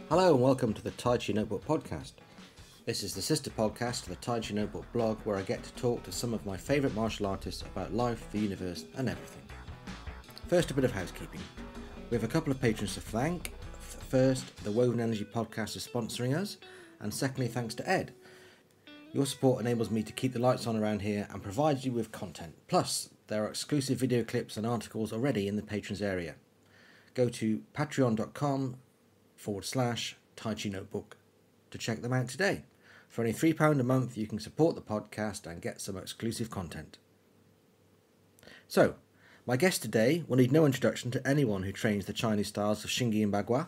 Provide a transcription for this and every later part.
Hello and welcome to the Tai Chi Notebook podcast. This is the sister podcast to the Tai Chi Notebook blog where I get to talk to some of my favourite martial artists about life, the universe and everything. First, a bit of housekeeping. We have a couple of patrons to thank. First, the Woven Energy podcast is sponsoring us, and secondly, thanks to Ed. Your support enables me to keep the lights on around here and provides you with content. Plus, there are exclusive video clips and articles already in the patrons area. Go to patreon.com/Tai Chi Notebook to check them out today. For only £3 a month, you can support the podcast and get some exclusive content. So, my guest today will need no introduction to anyone who trains the Chinese styles of Xingyi and Bagua,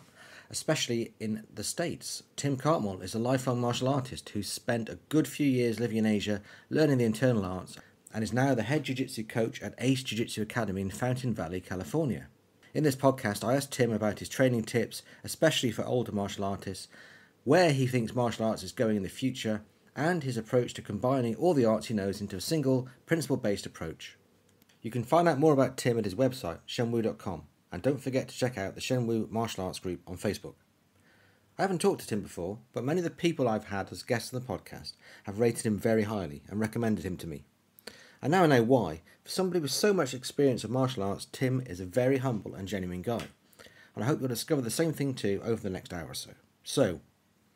especially in the States. Tim Cartmell is a lifelong martial artist who's spent a good few years living in Asia, learning the internal arts, and is now the head jiu-jitsu coach at Ace Jiu-Jitsu Academy in Fountain Valley, California. In this podcast, I asked Tim about his training tips, especially for older martial artists, where he thinks martial arts is going in the future, and his approach to combining all the arts he knows into a single, principle-based approach. You can find out more about Tim at his website, shenwu.com, and don't forget to check out the Shenwu Martial Arts Group on Facebook. I haven't talked to Tim before, but many of the people I've had as guests on the podcast have rated him very highly and recommended him to me. And now I know why. For somebody with so much experience of martial arts, Tim is a very humble and genuine guy. And I hope you'll discover the same thing too over the next hour or so. So,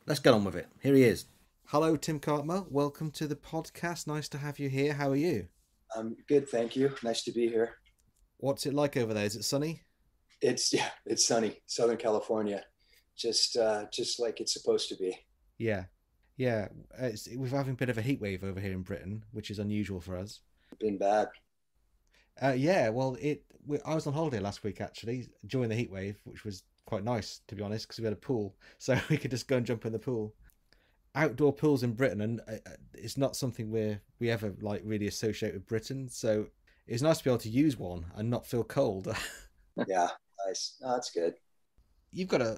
let's get on with it. Here he is. Hello, Tim Cartmell. Welcome to the podcast. Nice to have you here. How are you? I'm good, thank you. Nice to be here. What's it like over there? Is it sunny? It's sunny, Southern California, just like it's supposed to be. Yeah. We're having a bit of a heat wave over here in Britain, which is unusual for us. Been bad. I was on holiday last week actually during the heat wave, which was quite nice to be honest, because we had a pool, so we could just go and jump in the pool. Outdoor pools in Britain, and it's not something we ever like really associate with Britain, so it's nice to be able to use one and not feel cold. Yeah, nice. No, that's good. You've got a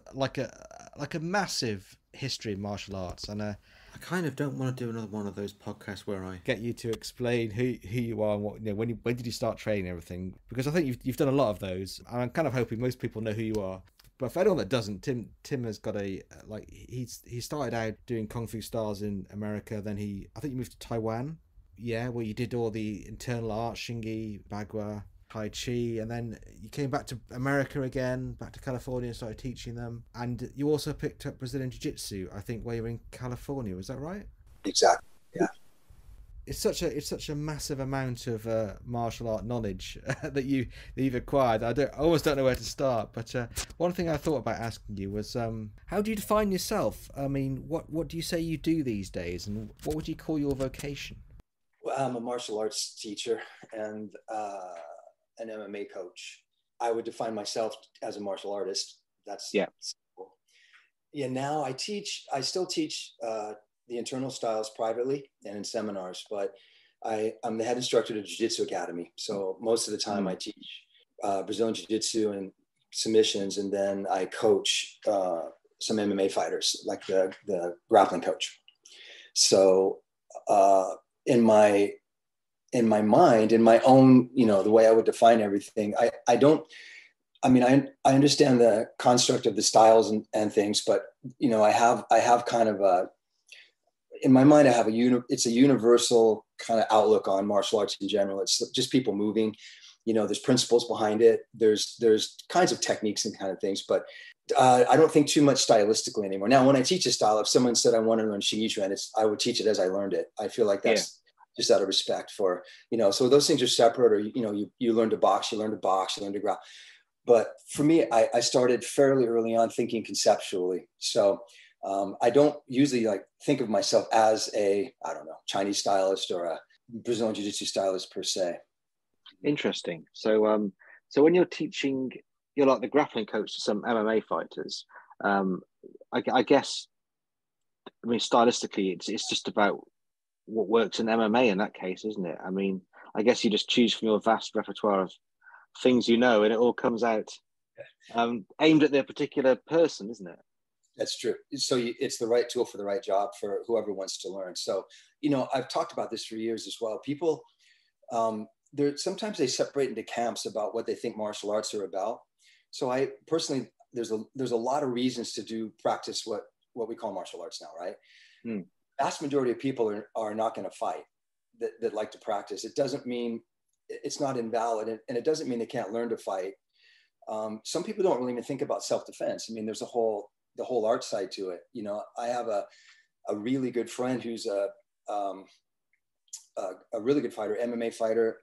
massive history in martial arts, and I kind of don't want to do another one of those podcasts where I get you to explain who you are and what, when did you start training and everything, because I think you've done a lot of those, and I'm kind of hoping most people know who you are. But for anyone that doesn't, Tim has got he started out doing Kung Fu styles in America, then I think you moved to Taiwan, where you did all the internal arts, Xingyi, Bagua, Tai Chi, and then you came back to America again, back to California, and started teaching them. And you also picked up Brazilian Jiu-Jitsu, I think, while you were in California. Was that right? Exactly. Yeah. It's such a massive amount of martial art knowledge that you've acquired. I almost don't know where to start. But one thing I thought about asking you was, how do you define yourself? I mean, what do you say you do these days, and what would you call your vocation? Well, I'm a martial arts teacher and an MMA coach. I would define myself as a martial artist. That's simple. Yeah. Now I still teach the internal styles privately and in seminars, but I'm the head instructor at Jiu-Jitsu Academy. So most of the time I teach Brazilian Jiu-Jitsu and submissions, and then I coach some MMA fighters, like the grappling coach. So in my mind, in my own, the way I would define everything, I understand the construct of the styles and things, but I have kind of in my mind, it's a universal kind of outlook on martial arts in general. It's just people moving, there's principles behind it. There's kinds of techniques and kind of things, but I don't think too much stylistically anymore. Now, when I teach a style, if someone said I want to learn Xingyi Chuan, I would teach it as I learned it. I feel like that's just out of respect for, so those things are separate, or, you learn to box, you learn to grapple. But for me, I started fairly early on thinking conceptually. So I don't usually think of myself as a, Chinese stylist or a Brazilian Jiu-Jitsu stylist per se. Interesting. So when you're teaching, you're like the grappling coach to some MMA fighters. I guess, stylistically, it's just about what works in MMA in that case, isn't it? I guess you just choose from your vast repertoire of things, and it all comes out aimed at their particular person, isn't it? That's true. So it's the right tool for the right job for whoever wants to learn. So, I've talked about this for years as well. People, sometimes they separate into camps about what they think martial arts are about. So I personally, there's a lot of reasons to practice what we call martial arts now, right? Mm. Vast majority of people are not going to fight that like to practice. It doesn't mean it's not invalid, and it doesn't mean they can't learn to fight. Some people don't really even think about self-defense. I mean, there's the whole art side to it. You know, I have a really good friend who's a really good fighter, MMA fighter,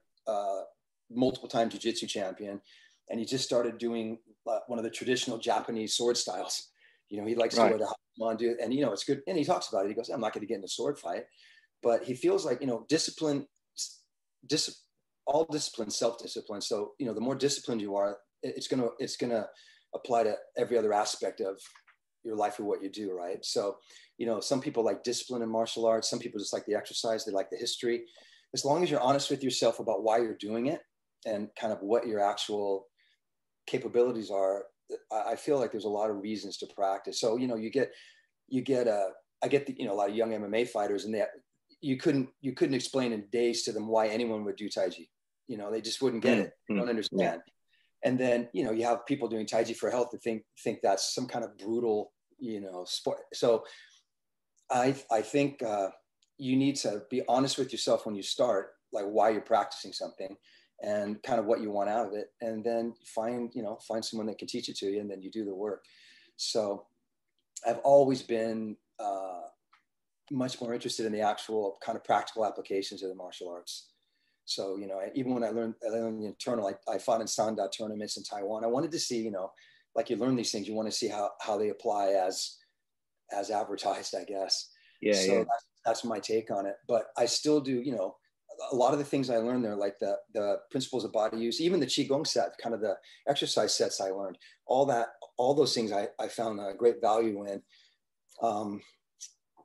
multiple time jiu-jitsu champion, and he just started doing one of the traditional Japanese sword styles. You know, he likes to wear the Hakuman, and you know, it's good. And he talks about it. He goes, "I'm not going to get in a sword fight," but he feels like, you know, all discipline, self-discipline. So, you know, the more disciplined you are, it's gonna apply to every other aspect of your life or what you do, right? So, you know, some people like discipline in martial arts. Some people just like the exercise. They like the history. As long as you're honest with yourself about why you're doing it and kind of what your actual capabilities are, I feel like there's a lot of reasons to practice. So, you know, I get you know, a lot of young MMA fighters, and you couldn't explain in days to them why anyone would do Tai Chi. You know, they just wouldn't get it. They don't understand. Yeah. And then, you know, you have people doing Tai Chi for health that think that's some kind of brutal, you know, sport. So I think you need to be honest with yourself when you start, like why you're practicing something and kind of what you want out of it. And then find someone that can teach it to you, and then you do the work. So I've always been much more interested in the actual kind of practical applications of the martial arts. So, you know, even when I learned the internal, I fought in Sanda tournaments in Taiwan. I wanted to see, you know, like you learn these things, you want to see how they apply as advertised, I guess. Yeah. So yeah. That's my take on it. But I still do, you know, a lot of the things I learned there, like the principles of body use, even the Qigong set, kind of the exercise sets I learned, all those things I found a great value in.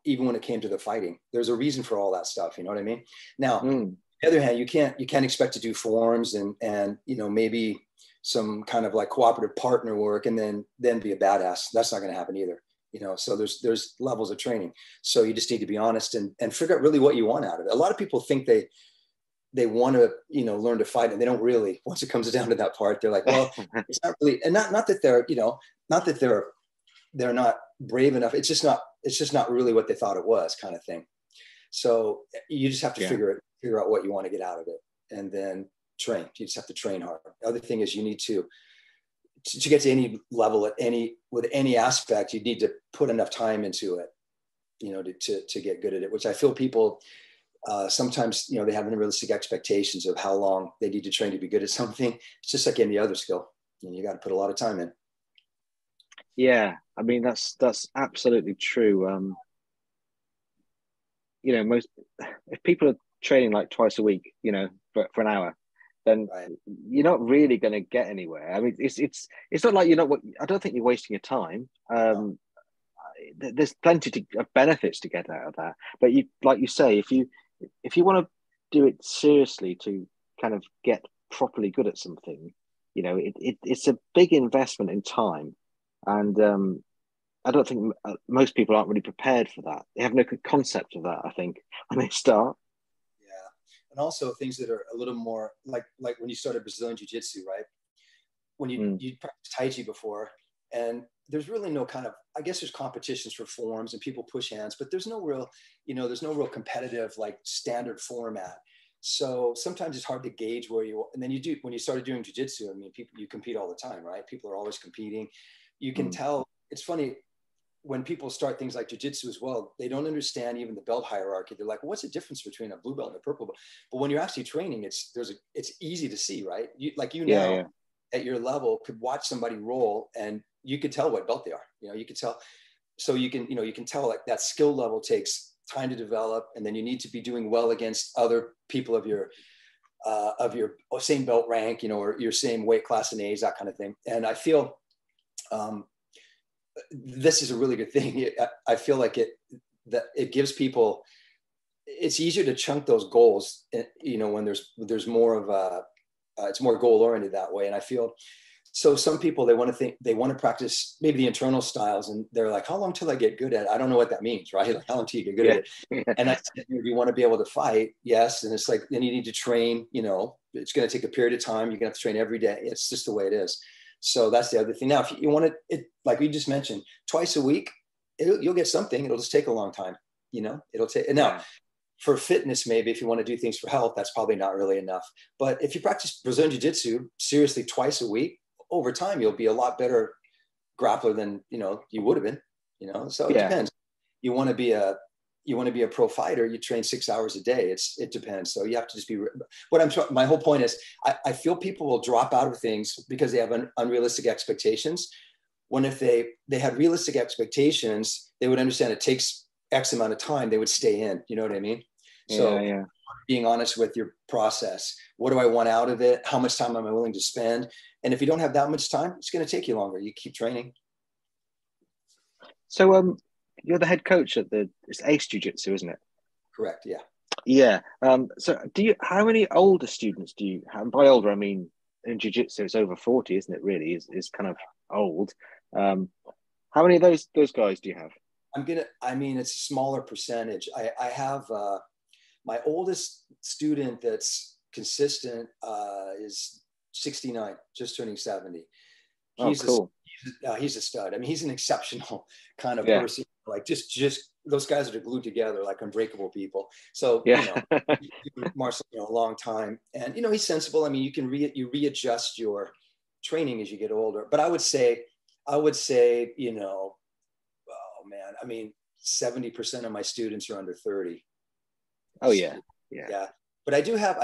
Even when it came to the fighting, there's a reason for all that stuff. You know what I mean? Now, on the other hand, you can't expect to do forms and, you know, maybe some kind of like cooperative partner work and then be a badass. That's not going to happen either. You know, so there's levels of training. So you just need to be honest and figure out really what you want out of it. A lot of people think they want to, you know, learn to fight, and they don't really. Once it comes down to that part, they're like, well, it's not really, and not that they're, you know, not that they're not brave enough. It's just not really what they thought it was, kind of thing. So you just have to figure out what you want to get out of it, and then train. You just have to train hard. The other thing is you need to get to any level with any aspect, you need to put enough time into it, you know, to get good at it, which I feel people sometimes, you know, they have unrealistic expectations of how long they need to train to be good at something. It's just like any other skill. You got to put a lot of time in. Yeah, I mean that's absolutely true. You know, if people are training like twice a week, you know, for an hour, then you're not really going to get anywhere. I mean, it's not like I don't think you're wasting your time. There's plenty of benefits to get out of that. But like you say, if you want to do it seriously to kind of get properly good at something, you know, it's a big investment in time. And I don't think most people aren't really prepared for that. They have no concept of that, I think, when they start. Yeah. And also things that are a little more like when you started Brazilian Jiu-Jitsu, right? When you practiced Tai Chi before, and there's really no kind of, I guess there's competitions for forms and people push hands, but there's no real competitive like standard format. So sometimes it's hard to gauge where you, and then when you started doing Jiu-Jitsu, I mean, you compete all the time, right? People are always competing. You can tell, it's funny, when people start things like Jiu-Jitsu as well, they don't understand even the belt hierarchy. They're like, well, what's the difference between a blue belt and a purple belt? But when you're actually training, it's easy to see, right? At your level could watch somebody roll and you could tell what belt they are. You know, you could tell. So you can tell like that skill level takes time to develop, and then you need to be doing well against other people of your same belt rank, you know, or your same weight class and age, that kind of thing. And I feel this is a really good thing. I feel like it gives people, it's easier to chunk those goals, you know, when there's more of it's more goal oriented that way. And I feel, so some people, they want to practice maybe the internal styles, and they're like, how long till I get good at it? I don't know what that means, right? Like, how long till you get good at it? And I said, you want to be able to fight? Yes. And it's like, then you need to train, you know, it's going to take a period of time. You're going to have to train every day. It's just the way it is. So that's the other thing. Now, if you want it, like we just mentioned, twice a week, you'll get something. It'll just take a long time. It'll take. Now, for fitness, maybe if you want to do things for health, that's probably not really enough. But if you practice Brazilian Jiu-Jitsu seriously twice a week, over time, you'll be a lot better grappler than, you would have been, so it depends. You want to be a pro fighter, you train 6 hours a day. It depends. So you have to just be, my whole point is I feel people will drop out of things because they have unrealistic expectations. When if they had realistic expectations, they would understand it takes X amount of time, they would stay in, you know what I mean? So being honest with your process, what do I want out of it? How much time am I willing to spend? And if you don't have that much time, it's going to take you longer. You keep training. So, you're the head coach at it's Ace Jiu-Jitsu, isn't it? Correct. Yeah. Yeah. So how many older students do you have? And by older, I mean, in Jiu-Jitsu, it's over 40, isn't it? Really is kind of old. How many of those guys do you have? It's a smaller percentage. I have, my oldest student that's consistent is 69, just turning 70. Cool. He's a stud. I mean, he's an exceptional kind of person. Like just those guys that are glued together, like unbreakable people. So, martial a long time, and he's sensible. I mean, you readjust your training as you get older. But I would say, oh man, I mean, 70% of my students are under 30. Oh yeah. But I have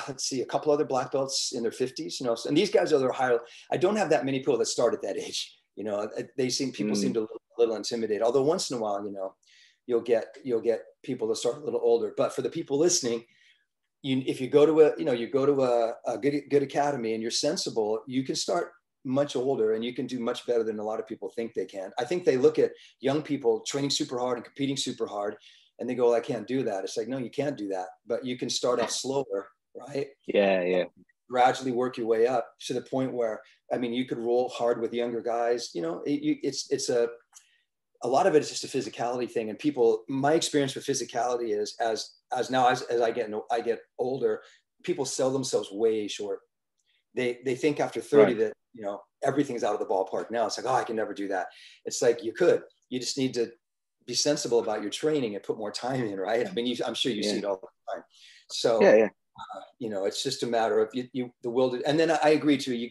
let's see, a couple other black belts in their 50s, and these guys are higher. I don't have that many people that start at that age. People seem to a little intimidated. Although once in a while, you'll get people that start a little older. But for the people listening, if you go to a good academy and you're sensible, you can start much older and you can do much better than a lot of people think they can. I think they look at young people training super hard and competing super hard, and they go, I can't do that. It's like, no, you can't do that, but you can start off slower, right? Yeah. Gradually work your way up to the point where, you could roll hard with younger guys. It's a lot of it is just a physicality thing. And my experience with physicality is as I get older, people sell themselves way short. They think after 30 that, everything's out of the ballpark now. It's like, oh, I can never do that. It's like, you just need to be sensible about your training and put more time in, right? I mean, I'm sure you see it all the time. So, it's just a matter of the will. And then I agree too.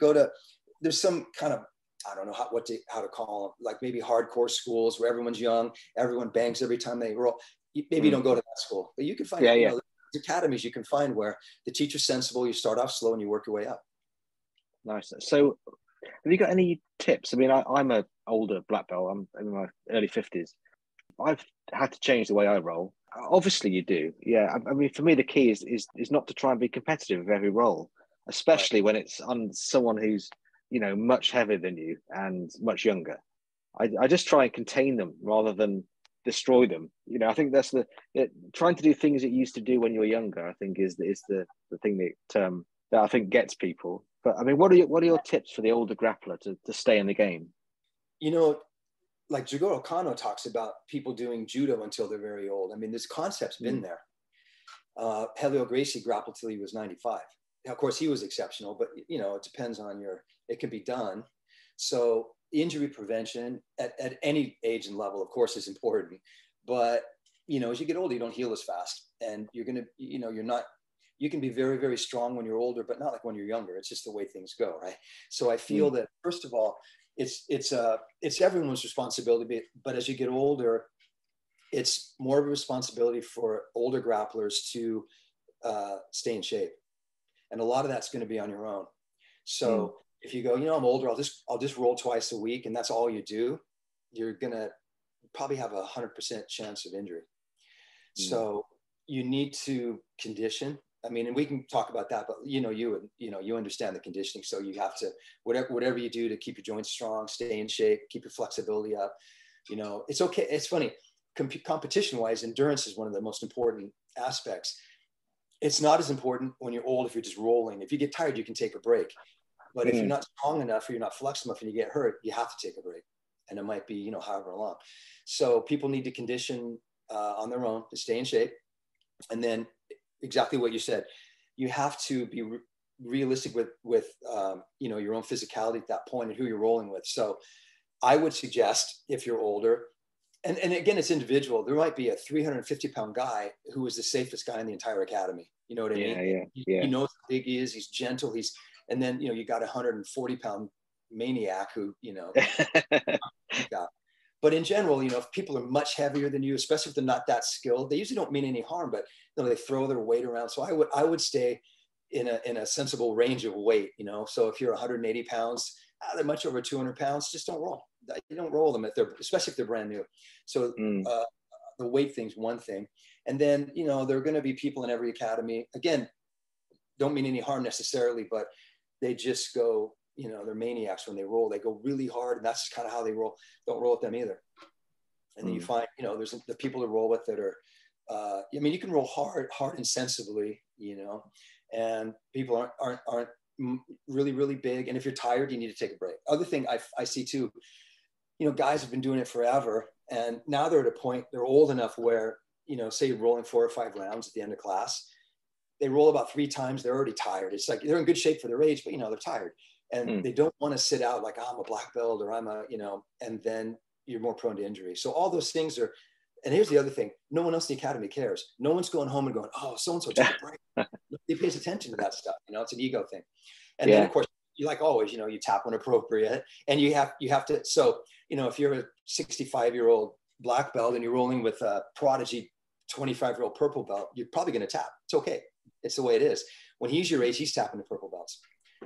There's some kind of, I don't know how to call them, like maybe hardcore schools where everyone's young, everyone bangs every time they roll. Maybe you don't go to that school, but you can find academies you can find where the teacher's sensible. You start off slow and you work your way up. Nice. So, have you got any tips? I mean, I'm an older black belt. I'm in my early 50s. I've had to change the way I roll. Obviously, you do. Yeah. I mean, for me, the key is not to try and be competitive with every roll, especially when it's on someone who's, much heavier than you and much younger. I just try and contain them rather than destroy them. I think that's trying to do things that you used to do when you were younger, I think is the thing that I think gets people. But I mean, what are your tips for the older grappler to stay in the game? Like Jigoro Kano talks about people doing judo until they're very old. I mean, this concept's been there. Helio Gracie grappled till he was 95. Now, of course, he was exceptional, but it depends on it can be done. So injury prevention at any age and level, of course, is important. But, as you get older, you don't heal as fast, and you're going to, you can be very, very strong when you're older, but not like when you're younger. It's just the way things go. Right. So I feel that, first of all, it's everyone's responsibility, but as you get older, it's more of a responsibility for older grapplers to stay in shape. And a lot of that's going to be on your own. So if you go, I'm older, I'll just roll twice a week, and that's all you do, you're going to probably have 100% chance of injury. So you need to condition. I mean, and we can talk about that, but you understand the conditioning. So you have to, whatever you do to keep your joints strong, stay in shape, keep your flexibility up, it's okay. It's funny. Competition wise, endurance is one of the most important aspects. It's not as important when you're old. If you're just rolling, if you get tired, you can take a break. But if you're not strong enough or you're not flexible enough and you get hurt, you have to take a break. And it might be, however long. So people need to condition on their own to stay in shape. And then exactly what you said, you have to be realistic with your own physicality at that point and who you're rolling with. So I would suggest, if you're older, and again, it's individual. There might be a 350-pound guy who is the safest guy in the entire academy. You know what I mean? He knows how big he is. He's gentle. And then, you got a 140-pound maniac who, But in general, if people are much heavier than you, especially if they're not that skilled, they usually don't mean any harm, but they throw their weight around. So I would stay in a sensible range of weight, So if you're 180 pounds, they're much over 200 pounds, just don't roll. You don't roll them especially if they're brand new. So the weight thing's one thing. And then, there are going to be people in every academy. Again, don't mean any harm necessarily, but they just go, they're maniacs when they roll. They go really hard, and that's just kind of how they roll. Don't roll with them either. And then you find, there's the people to roll with that are, you can roll hard and sensibly, and people aren't really, really big. And if you're tired, you need to take a break. Other thing I see too, guys have been doing it forever, and now they're at a point, they're old enough where, say you're rolling 4 or 5 rounds at the end of class, they roll about 3 times, they're already tired. It's like they're in good shape for their age, but they're tired, and they don't want to sit out like, oh, I'm a black belt, or I'm a, and then you're more prone to injury. So all those things are, and here's the other thing, no one else in the academy cares. No one's going home and going, oh, so-and-so took a break. Nobody pays attention to that stuff. It's an ego thing. And then of course, you like always, you tap when appropriate, and you have to, so, if you're a 65-year-old black belt and you're rolling with a prodigy 25-year-old purple belt, you're probably going to tap. It's okay. It's the way it is. When he's your age, he's tapping the purple belts.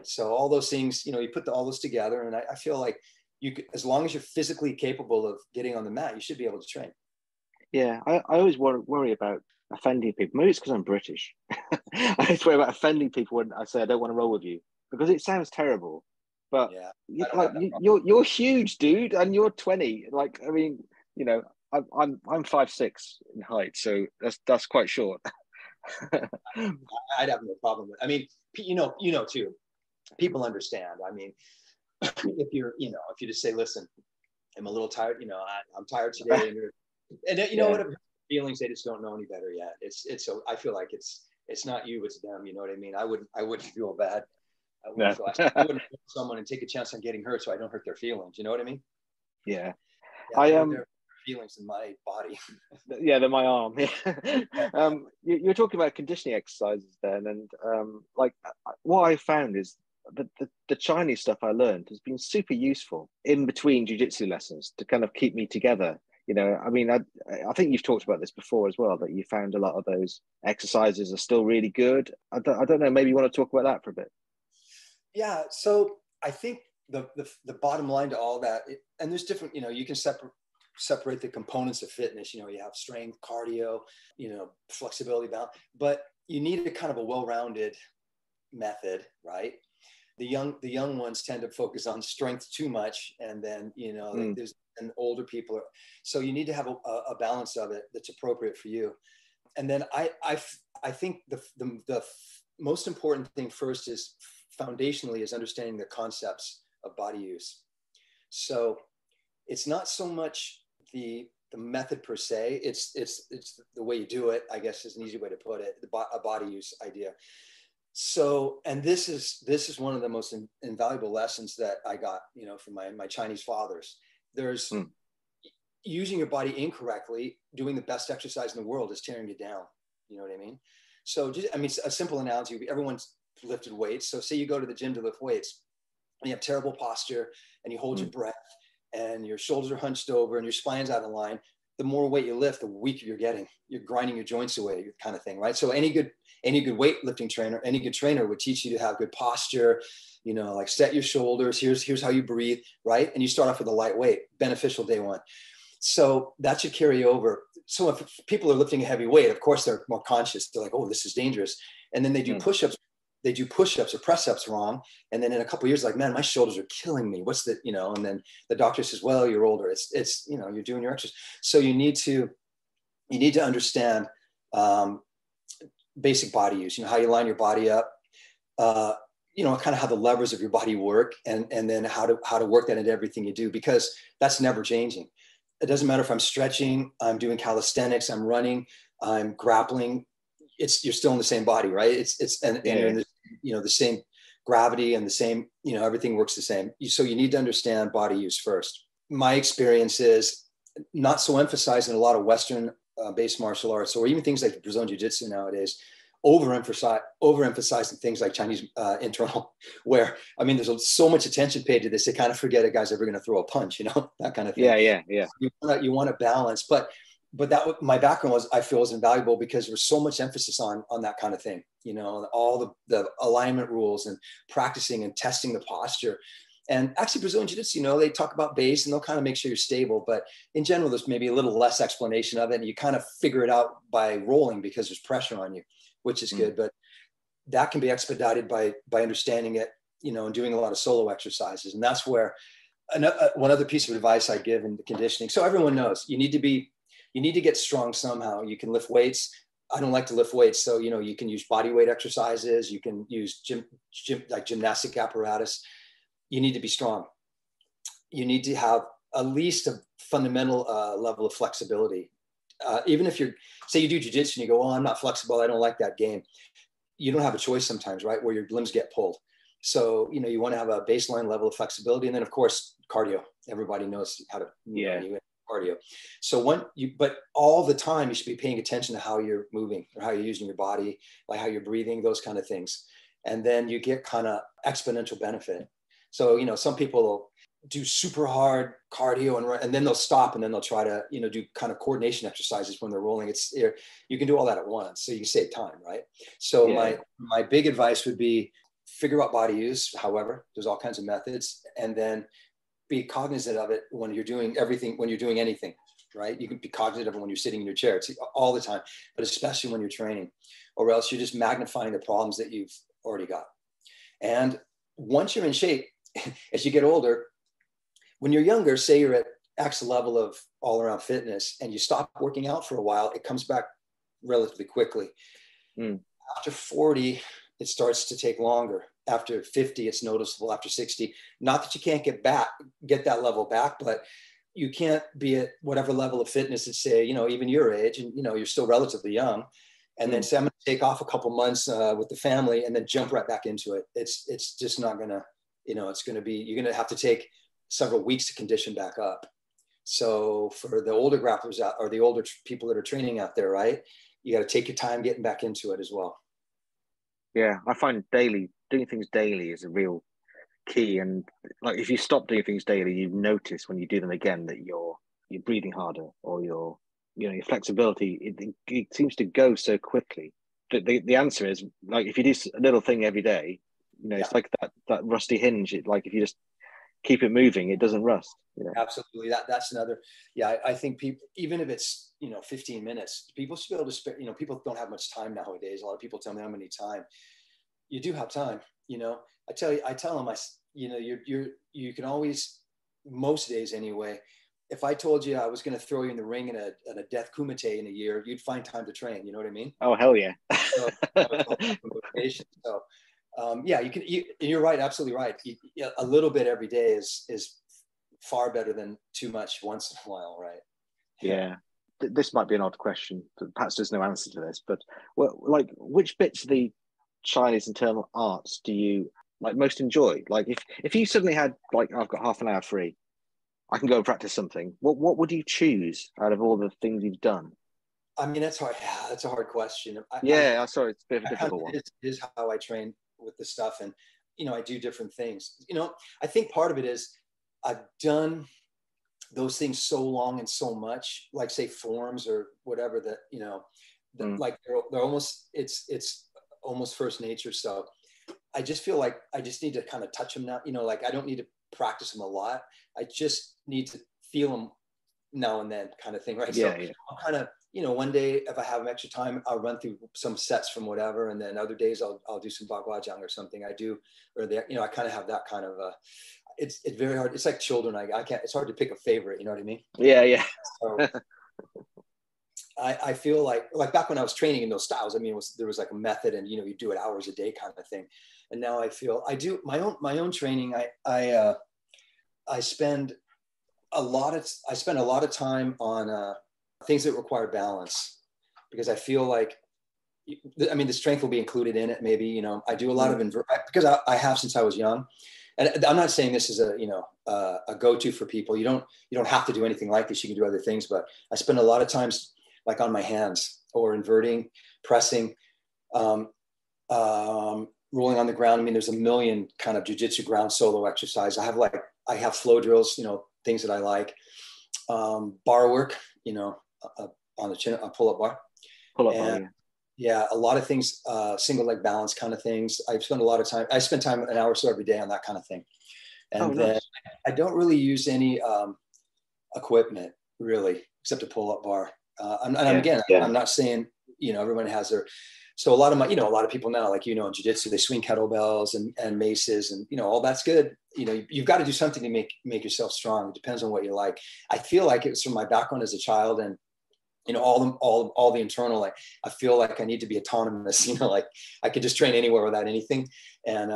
So all those things, you put all those together, and I feel like you could, as long as you're physically capable of getting on the mat, you should be able to train. Yeah, I always worry about offending people. Maybe it's because I'm British. I always worry about offending people when I say I don't want to roll with you, because it sounds terrible. But you're huge, dude, and you're 20. Like, I mean, I'm 5'6" in height, so that's quite short. I'd have no problem with. I mean, too. People understand. I mean, if you just say, listen, I'm a little tired. I'm tired today, and what feelings, they just don't know any better yet. It's so I feel like it's not you, it's them. You know what I mean? I wouldn't feel bad. I wouldn't hurt someone and take a chance on getting hurt so I don't hurt their feelings. You know what I mean? Yeah. Their feelings in my body. Yeah, they're my arm. Yeah. You're talking about conditioning exercises then, and what I found is the Chinese stuff I learned has been super useful in between jiu-jitsu lessons to kind of keep me together. I mean, I think you've talked about this before as well, that you found a lot of those exercises are still really good. I don't know, maybe you want to talk about that for a bit. Yeah, so I think the bottom line to all that, and there's different, you can separate the components of fitness. You have strength, cardio, flexibility, balance, but you need a kind of a well-rounded method, right? The young ones tend to focus on strength too much, and then there's and older people so you need to have a balance of it that's appropriate for you. And then I think the most important thing first is foundationally is understanding the concepts of body use. So it's not so much the method per se, it's the way you do it, I guess is an easy way to put it, a body use idea. So, and this is one of the most invaluable lessons that I got, from my Chinese fathers. There's using your body incorrectly, doing the best exercise in the world is tearing you down. You know what I mean? So a simple analogy, everyone's lifted weights. So say you go to the gym to lift weights and you have terrible posture and you hold your breath and your shoulders are hunched over and your spine's out of line. The more weight you lift, the weaker you're getting. You're grinding your joints away, kind of thing, right? So any good weightlifting trainer, any good trainer would teach you to have good posture, like set your shoulders. Here's how you breathe, right? And you start off with a light weight, beneficial day one. So that should carry over. So if people are lifting a heavy weight, of course they're more conscious. They're like, oh, this is dangerous. And then they do push-ups. They do push-ups or press-ups wrong. And then in a couple of years, like, man, my shoulders are killing me. What's the, and then the doctor says, well, you're older. It's you're doing your exercise. So you need to understand basic body use, how you line your body up, kind of how the levers of your body work, and then how to work that into everything you do, because that's never changing. It doesn't matter if I'm stretching, I'm doing calisthenics, I'm running, I'm grappling. You're still in the same body, right? And you're in the the same gravity and the same, everything works the same. So you need to understand body use first. My experience is not so emphasized in a lot of Western based martial arts, or even things like Brazilian Jiu-Jitsu nowadays, overemphasizing things like Chinese internal, where, I mean, there's so much attention paid to this, they kind of forget a guy's ever going to throw a punch, that kind of thing. Yeah. You want to balance, but my background was, I feel, is invaluable because there's so much emphasis on that kind of thing, all the alignment rules and practicing and testing the posture. And actually Brazilian Jiu-Jitsu, they talk about base and they'll kind of make sure you're stable, but in general, there's maybe a little less explanation of it, and you kind of figure it out by rolling because there's pressure on you, which is good. But that can be expedited by understanding it, and doing a lot of solo exercises. And that's where one other piece of advice I give in the conditioning. So everyone knows you need to get strong somehow. You can lift weights. I don't like to lift weights. So, you can use body weight exercises. You can use like gymnastic apparatus. You need to be strong. You need to have at least a fundamental level of flexibility. Even if say you do jiu-jitsu and you go, I'm not flexible, I don't like that game. You don't have a choice sometimes, right? Where your limbs get pulled. So, you want to have a baseline level of flexibility. And then of course, cardio. Everybody knows how to cardio. So but all the time you should be paying attention to how you're moving or how you're using your body, like how you're breathing, those kind of things. And then you get kind of exponential benefit. So, some people will do super hard cardio and then they'll stop and then they'll try to, do kind of coordination exercises when they're rolling. You can do all that at once. So you can save time, right? So my big advice would be figure out body use. However, there's all kinds of methods, and then be cognizant of it when you're doing anything, right? You can be cognizant of it when you're sitting in your chair. It's all the time, but especially when you're training, or else you're just magnifying the problems that you've already got. And once you're in shape, as you get older, when you're younger, say you're at X level of all around fitness and you stop working out for a while, it comes back relatively quickly. After 40, it starts to take longer. After 50, it's noticeable. After 60, not that you can't get that level back, but you can't be at whatever level of fitness at, say, even your age, and you're still relatively young, and then say I'm going to take off a couple months with the family and then jump right back into it. It's just not going to, it's going to be, you're going to have to take several weeks to condition back up. So for the older grapplers or the older people that are training out there, right, you got to take your time getting back into it as well. Yeah, I find doing things daily is a real key. And like, if you stop doing things daily, you notice when you do them again that you're breathing harder, or your flexibility, it seems to go so quickly. But the answer is, like, if you do a little thing every day, it's like that rusty hinge. Like, if you just keep it moving, it doesn't rust. Absolutely. That's another. Yeah, I think people, even if it's 15 minutes, people should be able to spare. People don't have much time nowadays. A lot of people tell me how many time. You do have time. I tell them, you can always, most days anyway. If I told you I was going to throw you in the ring in a death kumite in a year, you'd find time to train. You know what I mean? Oh, hell yeah. So, yeah, you're right. Absolutely right. A little bit every day is far better than too much once in a while. Right. Yeah. This might be an odd question, but perhaps there's no answer to this, but like, which bits of the Chinese internal arts do you most enjoy? Like, if you suddenly had, like, I've got half an hour free, I can go and practice something, what would you choose out of all the things you've done? I mean, that's hard. Yeah, that's a hard question. Sorry, it's a bit of a difficult one. It is how I train with the stuff, and I do different things. I think part of it is I've done those things so long and so much, like, say, forms or whatever, that like they're almost, it's almost first nature. So I just feel like I just need to kind of touch them now. Like, I don't need to practice them a lot. I just need to feel them now and then, kind of thing, right? Yeah, so yeah. I'll kind of, one day if I have extra time, I'll run through some sets from whatever, and then other days I'll do some Bagwajang or something. I kind of have that kind of it's very hard. It's like children. I can't. It's hard to pick a favorite. You know what I mean? Yeah. So I feel like back when I was training in those styles, I mean, there was like a method, and you do it hours a day kind of thing. And now I feel I do my own training. I spend a lot of time on things that require balance, because I feel like I mean, the strength will be included in it. Maybe, you know, I do a lot of invert because I have since I was young. And I'm not saying this is a, you know, a go-to for people. You don't have to do anything like this. You can do other things, but I spend a lot of times like on my hands or inverting, pressing, rolling on the ground. I mean, there's a million kind of jujitsu ground solo exercise. I have flow drills, you know, things that I like. Bar work, you know, on the chin, a pull-up bar. Pull-up bar, yeah. Yeah, a lot of things, single leg balance kind of things. I spend time, an hour or so every day on that kind of thing. And then nice. I don't really use any equipment really, except a pull-up bar. I'm not saying, you know, everyone has their, so a lot of people now, like, you know, in jiu-jitsu, they swing kettlebells and maces and, you know, all that's good. You know, you've got to do something to make yourself strong. It depends on what you like. I feel like it's from my background as a child and, you know, all the internal, like, I feel like I need to be autonomous, you know, like I could just train anywhere without anything. And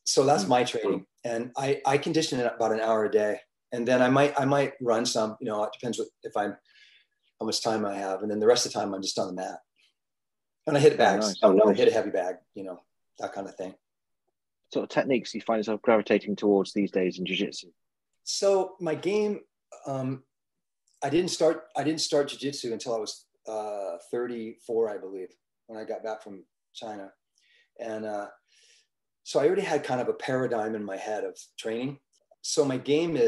so that's my training. And I condition it about an hour a day. And then I might run some, you know, it depends how much time I have. And then the rest of the time I'm just on the mat. And I hit bags. I hit a heavy bag, you know, that kind of thing. Sort of techniques you find yourself gravitating towards these days in jiu-jitsu? So my game, I didn't start jiu-jitsu until I was 34, I believe, when I got back from China. And so I already had kind of a paradigm in my head of training. So my game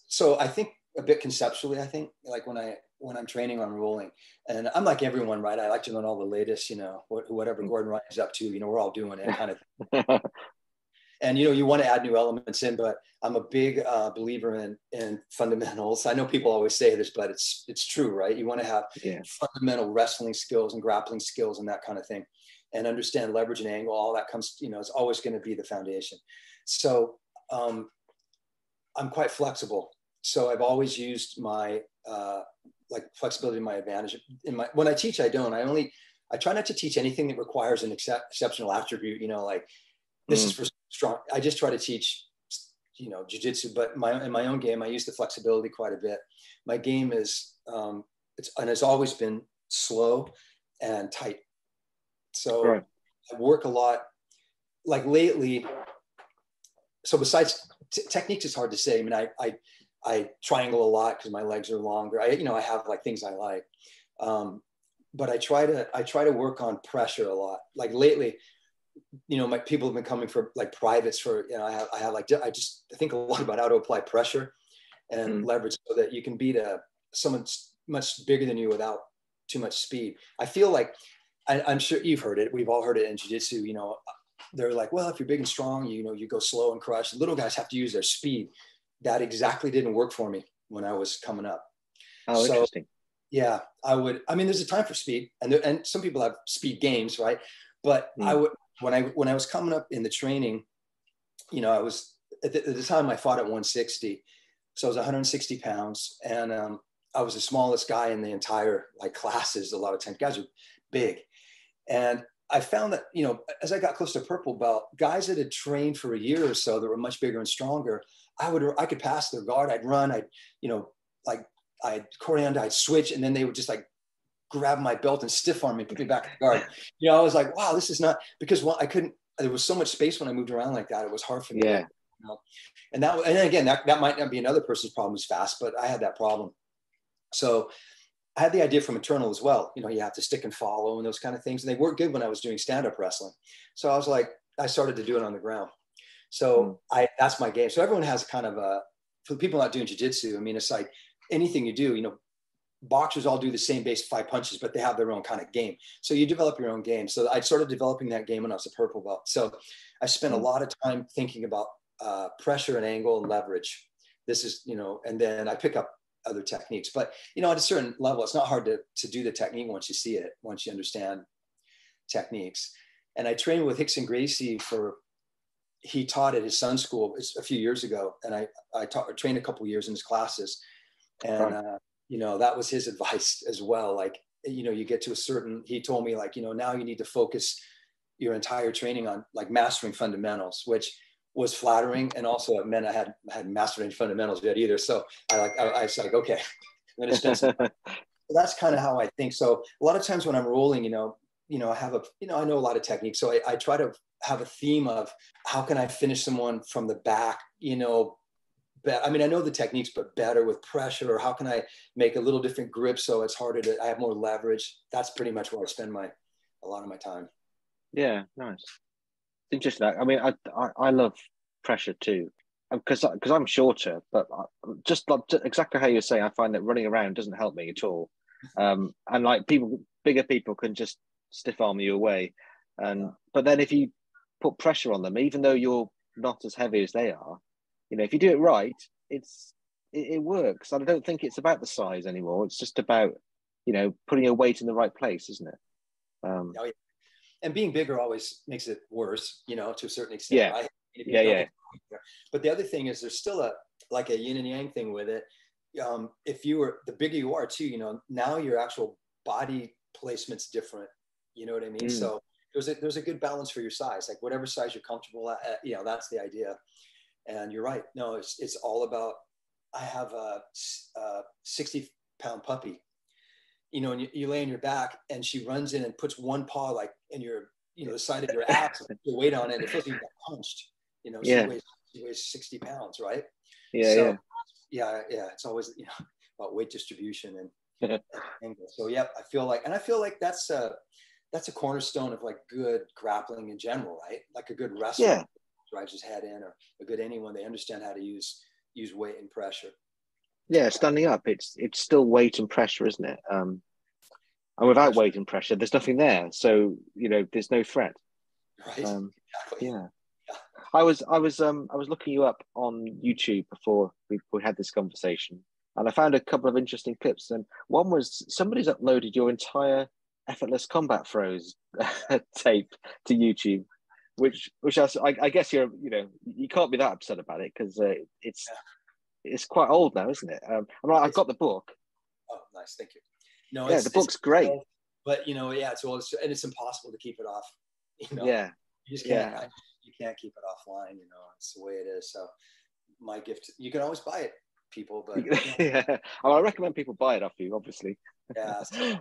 so I think a bit conceptually, I think, like when I'm training on rolling, and I'm like everyone, right? I like to learn all the latest, you know, whatever Gordon Ryan's up to, you know, we're all doing it kind of thing. And, you know, you want to add new elements in, but I'm a big believer in fundamentals. I know people always say this, but it's true, right? You want to have fundamental wrestling skills and grappling skills and that kind of thing, and understand leverage and angle. All that comes, you know, it's always going to be the foundation. So I'm quite flexible. So I've always used my like flexibility to my advantage. When I teach, I try not to teach anything that requires an exceptional attribute, you know, like this is for strong. I just try to teach, you know, jiu-jitsu, but in my own game, I use the flexibility quite a bit. My game is, it's always been slow and tight. So I work a lot, like lately. So besides techniques, is hard to say. I mean, I triangle a lot because my legs are longer. I have like things I like, but I try to work on pressure a lot. Like lately, you know, my people have been coming for like privates for, you know, I think a lot about how to apply pressure and leverage so that you can beat someone much bigger than you without too much speed. I feel like, I'm sure you've heard it. We've all heard it in jiu-jitsu, you know, they're like, well, if you're big and strong, you know, you go slow and crush. Little guys have to use their speed. That exactly didn't work for me when I was coming up. Oh, so, interesting. Yeah, there's a time for speed, and some people have speed games, right? But when I was coming up in the training, you know, I was at the time I fought at 160, so I was 160 pounds, and I was the smallest guy in the entire like classes. A lot of times, guys are big, and I found that, you know, as I got close to purple belt, guys that had trained for a year or so that were much bigger and stronger, I could pass their guard. I'd run. I'd coriander. I'd switch, and then they would just like grab my belt and stiff arm me, put me back in the guard. You know, I was like, wow, this is not, because I couldn't. There was so much space when I moved around like that. It was hard for me. Yeah. You know? And again, that might not be another person's problem who's fast, but I had that problem. So I had the idea from internal as well. You know, you have to stick and follow and those kind of things. And they worked good when I was doing stand-up wrestling. So I was like, I started to do it on the ground. So that's my game. So everyone has kind of for the people not doing jiu-jitsu, I mean, it's like anything you do, you know, boxers all do the same base 5 punches, but they have their own kind of game. So you develop your own game. So I started developing that game when I was a purple belt. So I spent a lot of time thinking about pressure and angle and leverage. This is, you know, and then I pick up other techniques, but, you know, at a certain level, it's not hard to do the technique once you see it, once you understand techniques. And I trained with Hickson Gracie he taught at his son's school a few years ago. And I trained a couple years in his classes. And, you know, that was his advice as well. Like, you know, you get to he told me like, you know, now you need to focus your entire training on like mastering fundamentals, which was flattering. And also it meant I had mastered any fundamentals yet either. So I was like, okay, I'm going to spend some time. So that's kind of how I think. So a lot of times when I'm rolling, you know, I know a lot of techniques. So I try to have a theme of how can I finish someone from the back, I mean, I know the techniques, but better with pressure, or how can I make a little different grip so it's harder I have more leverage. That's pretty much where I spend a lot of my time. Yeah, nice. Interesting. I mean, I love pressure too, because I'm shorter, but just exactly how you say, I find that running around doesn't help me at all. And like bigger people can just stiff arm you away, but then if you put pressure on them, even though you're not as heavy as they are, if you do it right, it works. And I don't think it's about the size anymore. It's just about putting your weight in the right place, isn't it? Oh, yeah. And being bigger always makes it worse, to a certain extent, yeah. right? Yeah. But the other thing is there's still a yin and yang thing with it. If the bigger you are too, now your actual body placement's different. You know what I mean? So there's a good balance for your size, like whatever size you're comfortable at, that's the idea. And you're right. No, it's all about, I have a 60-pound puppy, and you lay on your back and she runs in and puts one paw like in your, the side of your ass, and puts your weight on it. And it feels like you got punched, she weighs 60 pounds, right? Yeah. Yeah. It's always, about weight distribution and angle. So yeah, I feel like that's a cornerstone of like good grappling in general, right? Like a good wrestler. Yeah. Drives his head in, or a good anyone, they understand how to use weight and pressure. Yeah, standing up, it's still weight and pressure, isn't it? And without weight and pressure, there's nothing there. So there's no threat. Right. Exactly. Yeah. I was looking you up on YouTube before we had this conversation, and I found a couple of interesting clips. And one was somebody's uploaded your entire effortless combat throws tape to YouTube. Which I guess you can't be that upset about it, because it's quite old now, isn't it? I've got the book. Oh, nice, thank you. No, the book's great, old, but it's old, and it's impossible to keep it off. Yeah, you just can't. You can't keep it offline. It's the way it is. So my gift, you can always buy it, people, but yeah. I recommend people buy it off you, obviously. Yeah. So,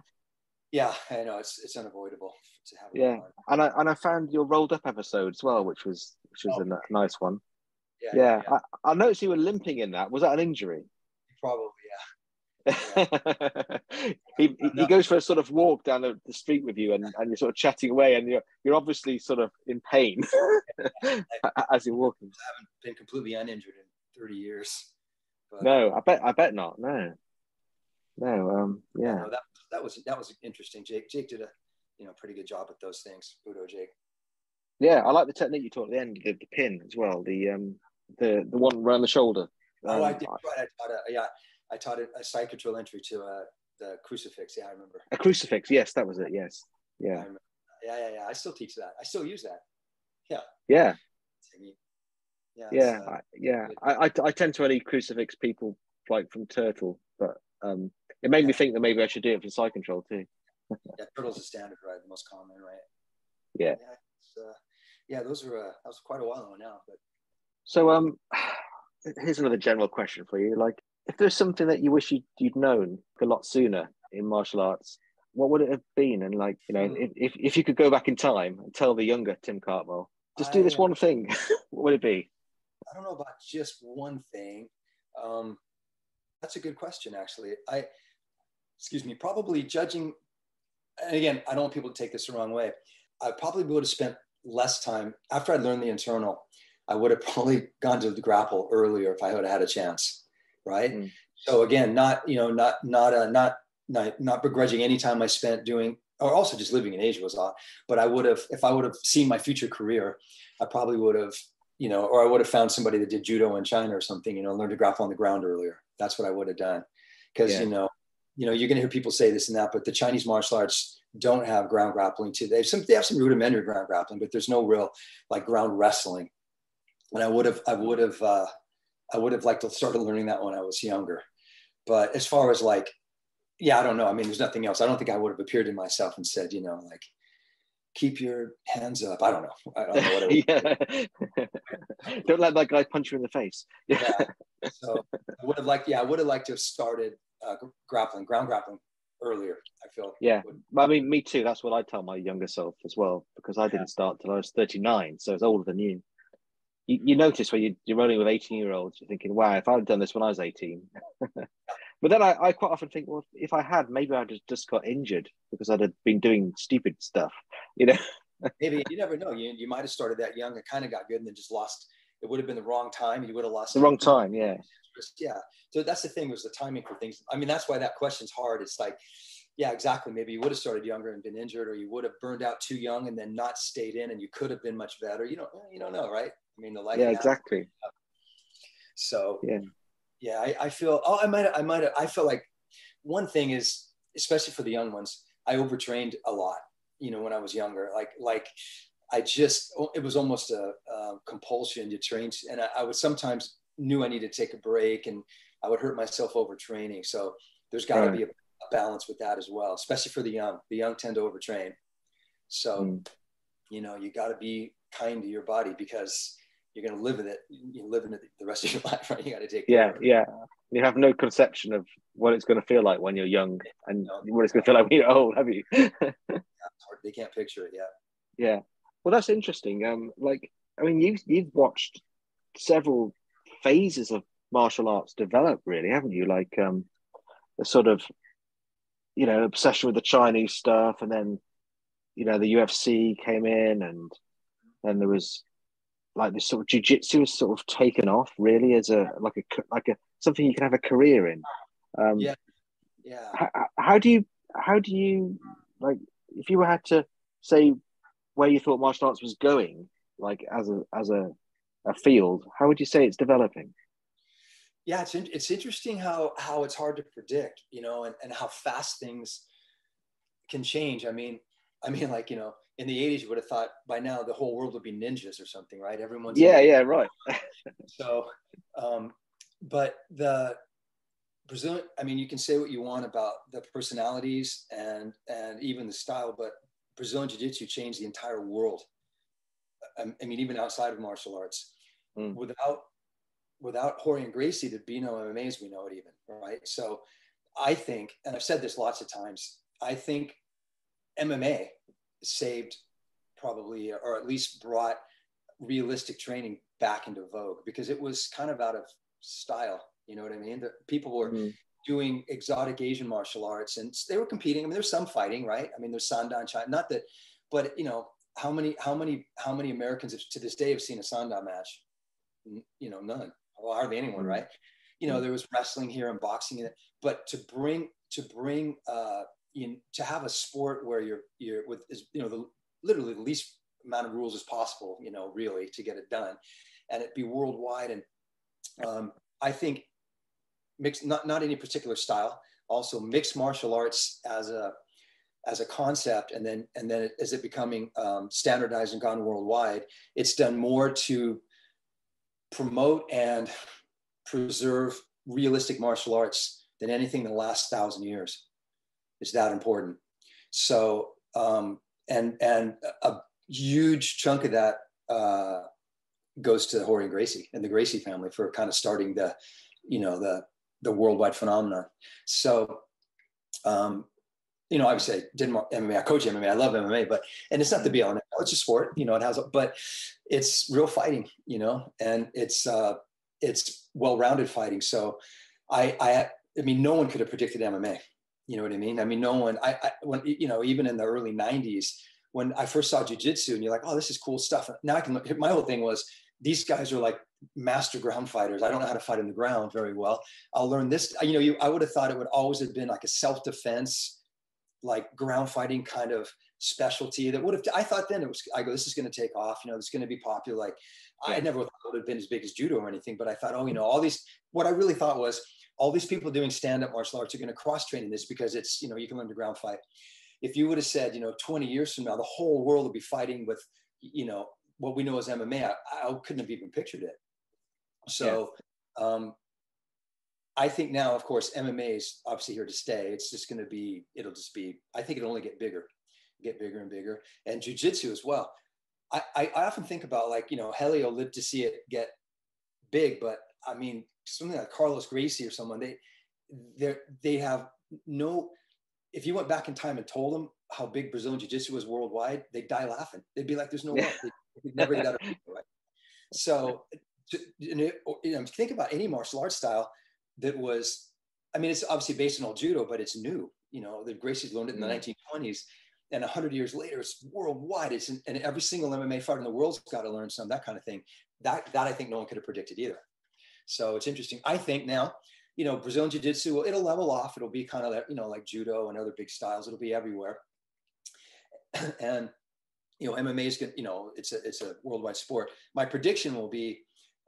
yeah, I know it's unavoidable to have. Yeah, and I found your rolled up episode as well, which was a nice one. Yeah. I noticed you were limping in that. Was that an injury? Probably, yeah. he goes for a sort of walk down the street with you, and you're sort of chatting away, and you're obviously sort of in pain as you're walking. I haven't been completely uninjured in 30 years. But, no, I bet not. No. Yeah. No, that was interesting. Jake did a pretty good job at those things. Budo Jake. Yeah, I like the technique you taught at the end, the pin as well. The one around the shoulder. I did. Right. I taught a side control entry to the crucifix. Yeah, I remember. A crucifix. Yes, that was it. Yes. Yeah. Yeah. I still teach that. I still use that. Yeah. Yeah. Yeah. I tend to only crucifix people like from Turtle, but it made me think that maybe I should do it for side control too. Yeah, Turtle's a standard, right? The most common, right? Yeah. That was quite a while ago now. But so here's another general question for you. Like, if there's something that you wish you'd known a lot sooner in martial arts, what would it have been? And like, if you could go back in time and tell the younger Tim Cartmell, just do this one thing, what would it be? I don't know about just one thing. That's a good question, actually. Probably judging, and again, I don't want people to take this the wrong way. I probably would have spent less time after I'd learned the internal. I would have probably gone to the grapple earlier if I would have had a chance, right? So again, not begrudging any time I spent doing, or also just living in Asia was odd. But if I would have seen my future career, I probably would have, or I would have found somebody that did judo in China or something, learned to grapple on the ground earlier. That's what I would have done. Because, you're going to hear people say this and that, but the Chinese martial arts don't have ground grappling too. They have some rudimentary ground grappling, but there's no real like ground wrestling. And I would have liked to start learning that when I was younger. But as far as like, I don't know. I mean, there's nothing else. I don't think I would have appeared in myself and said, like, keep your hands up. I don't know. I don't know what it would Don't let that guy punch you in the face. So I would have liked to have started ground grappling earlier. I feel. Yeah, I mean, me too. That's what I tell my younger self as well, because I didn't start till I was 39, so it's older than you. You notice when you're running with 18-year-olds, you're thinking, wow, if I'd done this when I was 18. But then I quite often think, well, if I had, maybe I'd just got injured because I'd have been doing stupid stuff, you know? Maybe, you never know. You might have started that young and kind of got good and then just lost. It would have been the wrong time. You would have lost The wrong time, yeah. Yeah. So that's the thing, was the timing for things. I mean, that's why that question's hard. It's like, yeah, exactly. Maybe you would have started younger and been injured, or you would have burned out too young and then not stayed in, and you could have been much better. You don't know, right? I mean, the life. Yeah, exactly. So yeah, I feel. Oh, I feel like one thing is, especially for the young ones, I overtrained a lot. When I was younger, like it was almost a compulsion to train, and I would sometimes knew I needed to take a break, and I would hurt myself overtraining. So there's got to be a balance with that as well, especially for the young. The young tend to overtrain. So, you got to be kind to your body, because you're going to live with it. You live in it the rest of your life, right? You got to take care of it. Yeah. You have no conception of what it's going to feel like when you're young, and what it's going to feel like when you're old, have you? They can't picture it. Yeah. Well, that's interesting. I mean, you've watched several phases of martial arts develop, really, haven't you? Like, the sort of, obsession with the Chinese stuff, and then, the UFC came in, and then there was like this sort of jiu-jitsu was sort of taken off, really, as a something you can have a career in. Yeah. How do you like, if you had to say where you thought martial arts was going, like as a field, how would you say it's developing? Yeah, it's interesting how it's hard to predict, and how fast things can change. I mean, like, in the 80s, you would have thought by now the whole world would be ninjas or something, right? Everyone's right. So, but the Brazilian, I mean, you can say what you want about the personalities and even the style, but Brazilian Jiu-Jitsu changed the entire world. I mean, even outside of martial arts, without Jorge and Gracie, there'd be no MMA as we know it, even, right? So I think, and I've said this lots of times, I think MMA saved, probably, or at least brought realistic training back into vogue, because it was kind of out of style. You know what I mean? The people were doing exotic Asian martial arts, and they were competing. I mean, there's some fighting, right? I mean, there's Sandan, China, not that, but how many Americans to this day have seen a Sandan match? None. Well, hardly anyone, right? There was wrestling here and boxing, but to have a sport where you're with, literally the least amount of rules as possible, really, to get it done, and it be worldwide. And I think mixed, not any particular style, also mixed martial arts as a concept, and then as it becoming standardized and gone worldwide, it's done more to promote and preserve realistic martial arts than anything in the last 1,000 years. It's that important. So, and a huge chunk of that goes to Jorge and Gracie and the Gracie family for kind of starting the worldwide phenomenon. So, obviously I did MMA, I coach MMA, I love MMA, and it's not the be all and end all. It's a sport, it has, but it's real fighting, and it's well-rounded fighting. So I mean, no one could have predicted MMA. You know what I mean? I mean, no one, when, even in the early 90s, when I first saw jiu-jitsu, and you're like, oh, this is cool stuff. Now I can look, my whole thing was, these guys are like master ground fighters. I don't know how to fight on the ground very well. I'll learn this. I would have thought it would always have been like a self-defense, like ground fighting kind of specialty that would have, I thought then this is going to take off, it's going to be popular. Like, I never thought it would have been as big as judo or anything, but I thought, all these, what I really thought was, all these people doing stand-up martial arts are going to cross-train in this, because it's, you can learn to ground fight. If you would have said, 20 years from now, the whole world will be fighting with, what we know as MMA, I couldn't have even pictured it. So, I think now, of course, MMA is obviously here to stay. It's just going to be, I think it'll only get bigger and bigger. And jiu-jitsu as well. I often think about, like, Helio lived to see it get big, but I mean, something like Carlos Gracie or someone, they have no, if you went back in time and told them how big Brazilian Jiu-Jitsu was worldwide, they'd die laughing. They'd be like, "There's no way. They'd never get out of people." Right? So, think about any martial arts style that was. I mean, it's obviously based on old judo, but it's new. The Gracies learned it in the 1920s, and 100 years later, it's worldwide. And every single MMA fighter in the world's got to learn some, that kind of thing. That I think no one could have predicted either. So it's interesting. I think now, Brazilian Jiu-Jitsu, it'll level off. It'll be kind of like judo and other big styles. It'll be everywhere. And MMA is good. It's a worldwide sport. My prediction will be